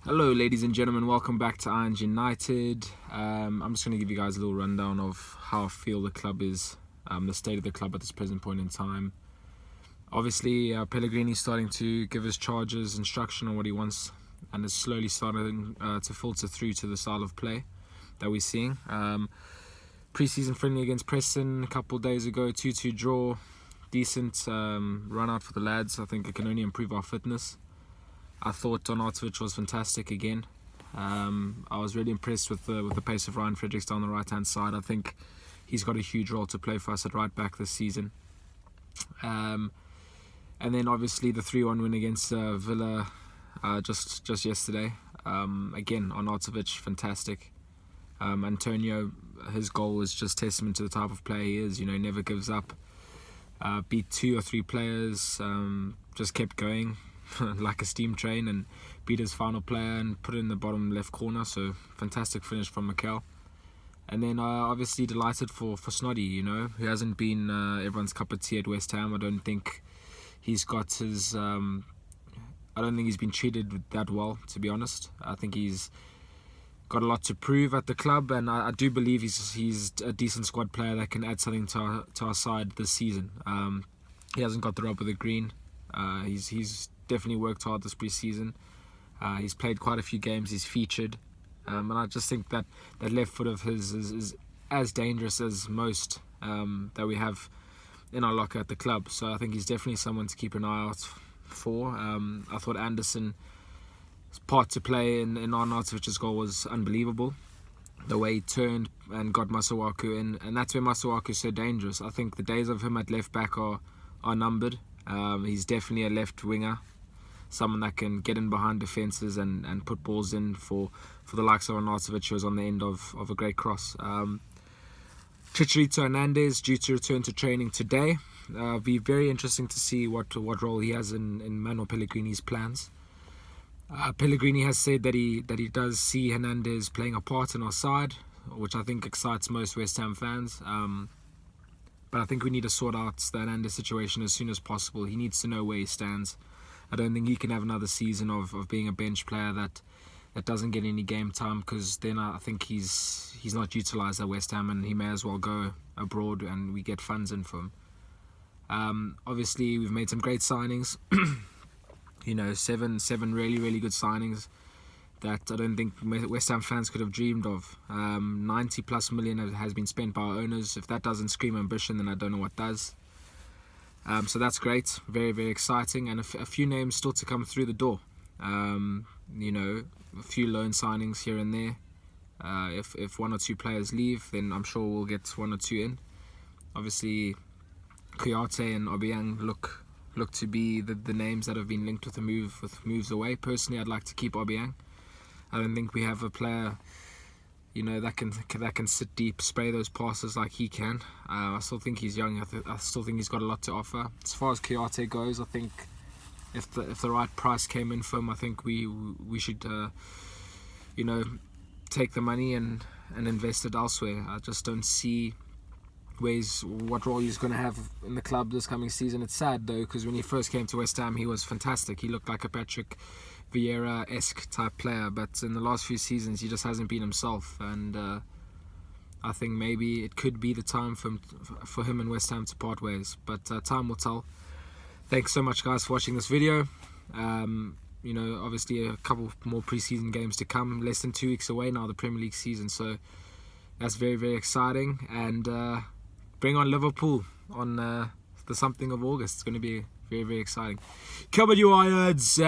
Hello ladies and gentlemen, welcome back to Irons United. I'm just going to give you guys a little rundown of how I feel the club is, the state of the club at this present point in time. Obviously, Pellegrini's starting to give his charges instruction on what he wants, and is slowly starting to filter through to the style of play that we're seeing. Preseason friendly against Preston a couple of days ago, 2-2 draw, decent run out for the lads. I think it can only improve our fitness. I thought Donatovic was fantastic again. I was really impressed with the pace of Ryan Fredericks down the right-hand side. I think he's got a huge role to play for us at right back this season. And then obviously the 3-1 win against Villa just yesterday. Again, Donatovic, fantastic. Antonio, his goal is just testament to the type of player he is. You know, never gives up. Beat 2 or 3 players, just kept going like a steam train, and beat his final player and put it in the bottom left corner. So fantastic finish from Mikel. And then obviously delighted for Snoddy, you know, who hasn't been everyone's cup of tea at West Ham. I don't think he's got his I don't think he's been treated that well, to be honest. I think he's got a lot to prove at the club, and I do believe he's a decent squad player that can add something to our side this season. He hasn't got the rub of the green. He's definitely worked hard this pre-season. He's played quite a few games. He's featured, and I just think that left foot of his is as dangerous as most that we have in our locker at the club. So I think he's definitely someone to keep an eye out for. I thought Anderson's part to play in Arnautovic's goal was unbelievable. The way he turned and got Masuaku in, and that's where Masuaku is so dangerous. I think the days of him at left back are numbered. He's definitely a left winger, someone that can get in behind defences and put balls in for the likes of Arnautovic, who was on the end of a great cross. Chicharito Hernandez due to return to training today. It'll be very interesting to see what role he has in Manuel Pellegrini's plans. Pellegrini has said that he does see Hernandez playing a part in our side, which I think excites most West Ham fans. But I think we need to sort out the Hernandez situation as soon as possible. He needs to know where he stands. I don't think he can have another season of being a bench player that doesn't get any game time, because then I think he's not utilised at West Ham, and he may as well go abroad and we get funds in for him. Obviously, we've made some great signings. You know, seven really good signings that I don't think West Ham fans could have dreamed of. 90+ million has been spent by our owners. If that doesn't scream ambition, then I don't know what does. So that's great, very exciting, and a few names still to come through the door. You know, a few loan signings here and there. If 1 or 2 players leave, then I'm sure we'll get 1 or 2 in. Obviously, Kouyaté and Obiang look to be the names that have been linked with moves away. Personally, I'd like to keep Obiang. I don't think we have a player, you know, that can sit deep, spray those passes like he can. I still think he's young. I still think he's got a lot to offer. As far as Kouyaté goes, I think if the right price came in for him, I think we should you know, take the money and invest it elsewhere. I just don't see what role he's going to have in the club this coming season. It's sad though, because when he first came to West Ham, he was fantastic. He looked like a Patrick Vieira-esque type player, but in the last few seasons he just hasn't been himself, and I think maybe it could be the time for him and West Ham to part ways, but time will tell. Thanks so much guys for watching this video. You know, obviously a couple more pre-season games to come, less than 2 weeks away now, the Premier League season, so that's very exciting. And bring on Liverpool on the something of August. It's going to be very exciting. Come on, you Irons!